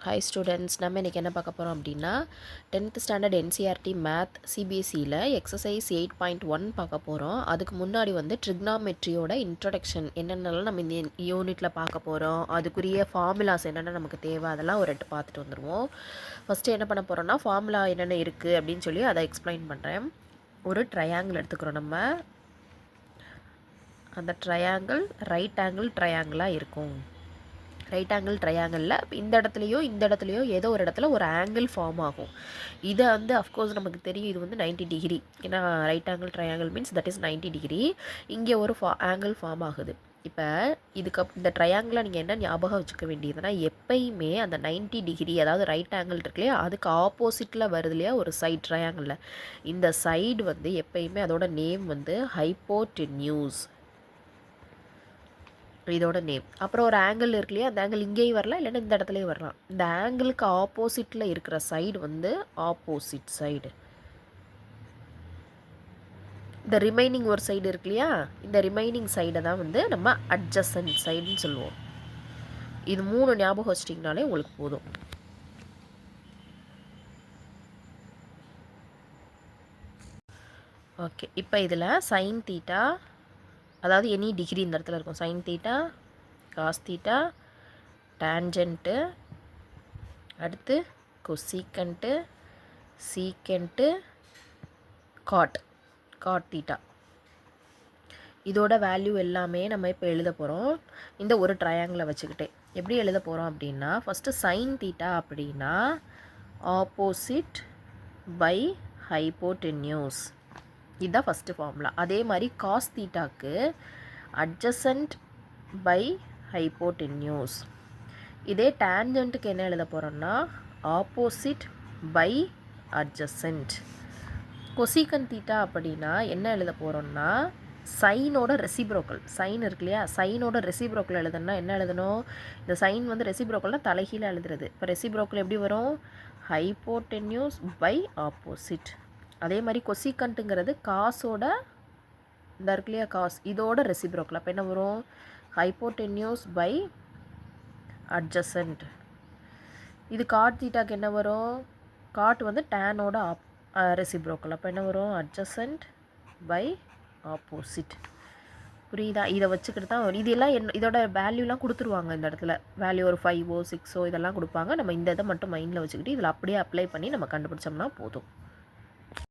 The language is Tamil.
ஹாய் ஸ்டூடெண்ட்ஸ், நம்ம இன்றைக்கி என்ன பார்க்க போகிறோம் அப்படின்னா 10th ஸ்டாண்டர்ட் என்சிஆர்டி மேத் சிபிஎஸ்சியில் எக்ஸசைஸ் 8.1 பார்க்க போகிறோம். அதுக்கு முன்னாடி வந்து ட்ரிக்னாமெட்ரியோட இன்ட்ரொடக்ஷன் என்னென்னலாம் நம்ம இந்த யூனிட்டில் பார்க்க போகிறோம், அதுக்குரிய ஃபார்முலாஸ் என்னென்ன நமக்கு தேவை, அதெல்லாம் ஒரு எட்டு பார்த்துட்டு வந்துடுவோம். ஃபஸ்ட்டு என்ன பண்ண போகிறோம்னா ஃபார்முலா என்னென்ன இருக்குது அப்படின்னு சொல்லி அதை எக்ஸ்பிளைன் பண்ணுறேன். ஒரு ட்ரையாங்கிள் எடுத்துக்கிறோம். நம்ம அந்த ட்ரையாங்கிள் ரைட் ஆங்கிள் ட்ரையாங்கிளாக இருக்கும். ரைட் ஆங்கிள் ட்ரையாங்கிளில் இந்த இடத்துலையோ ஏதோ ஒரு இடத்துல ஒரு ஆங்கிள் ஃபார்ம் ஆகும். இதை வந்து அஃப்கோர்ஸ் நமக்கு தெரியும், இது வந்து 90 டிகிரி. ஏன்னா right angle triangle means that is 90 degree. இங்கே ஒரு ஆங்கிள் ஃபார்ம் ஆகுது. இப்போ இந்த ட்ரையாங்கிளை நீங்கள் என்ன ஞாபகம் வச்சுக்க வேண்டியதுன்னா, எப்பயுமே அந்த 90 டிகிரி அதாவது ரைட் ஆங்கிள் இருக்கு இல்லையா, அதுக்கு ஆப்போசிட்டில் வருது இல்லையா ஒரு சைட் ட்ரையாங்கிளில். இந்த சைடு வந்து எப்பயுமே அதோட நேம் வந்து ஹைப்போடென்யூஸ், இதோட நேம். அப்புறம் ஒரு ஆங்கிள் இருக்கு இல்லையா, அந்த ஆங்கிள் இங்கேயும் வரலாம், இல்லைன்னா இந்த இடத்துலையும் வரலாம். இந்த ஆங்கிளுக்கு ஆப்போசிட்டில் இருக்கிற சைடு வந்து ஆப்போசிட் சைடு. இந்த ரிமைனிங் ஒரு சைடு இருக்கு இல்லையா, இந்த ரிமைனிங் சைடை தான் வந்து நம்ம அட்ஜசன்ட் சைடுன்னு சொல்லுவோம். இது 3 ஞாபகம் வச்சிட்டிங்கனாலே உங்களுக்கு போதும். ஓகே, இப்போ இதில் சைன் தீட்டா, அதாவது எனி டிகிரி இந்த இடத்துல இருக்கும். சைன் தீட்டா, காஸ் தீட்டா, டேன்ஜென்ட்டு, அடுத்து கொசீக்கண்ட்டு, சீக்கண்ட்டு, காட் தீட்டா. இதோட வேல்யூ எல்லாமே நம்ம இப்போ எழுத போகிறோம். இந்த ஒரு ட்ரையாங்கிளை வச்சுக்கிட்டே எப்படி எழுத போகிறோம் அப்படின்னா, ஃபஸ்ட்டு சைன் தீட்டா அப்படின்னா ஆப்போசிட் பை ஹைப்போடென்யூஸ், இதுதான் ஃபஸ்ட்டு ஃபார்முலா. அதே மாதிரி காஸ் தீட்டாக்கு அட்ஜசன்ட் பை ஹைப்போடென்யூஸ். இதே டேன்ஜென்ட்டுக்கு என்ன எழுத போகிறோம்னா opposite by adjacent. Cosecant theta அப்படின்னா என்ன எழுத போகிறோம்னா சைனோட ரெசிப்ரோக்கல். சைன் இருக்கு இல்லையா, சைனோட ரெசிப்ரோக்கல் எழுதணும்னா என்ன எழுதணும், இந்த சைன் வந்து ரெசிப்ரோக்கல்னால் தலைகீழ எழுதுறது. இப்போ ரெசிப்ரோக்கல் எப்படி வரும், ஹைப்போடென்யூஸ் பை ஆப்போசிட். அதே மாதிரி கொசீக்கண்ட்டுங்கிறது காசோட, இந்த இருக்கு இல்லையா காஸ், இதோட ரெசிப்ரோக்கல். அப்போ என்ன வரும், ஹைப்போடென்யூஸ் பை அட்ஜசன்ட். இது காட் தீட்டாக்கு என்ன வரும், காட் வந்து டேனோட ரெசிப்ரோக்கல். அப்போ என்ன வரும், அட்ஜசன்ட் பை ஆப்போசிட். புரியுதா? இதை வச்சுக்கிட்டு தான் இதெல்லாம் இதோட வேல்யூலாம் கொடுத்துருவாங்க. இந்த இடத்துல வேல்யூ ஒரு 5ஓ 6ஓ இதெல்லாம் கொடுப்பாங்க. நம்ம இந்த இதை மட்டும் மைண்டில் வச்சுக்கிட்டு இதில் அப்படியே அப்ளை பண்ணி நம்ம கண்டுபிடிச்சோம்னா போதும்.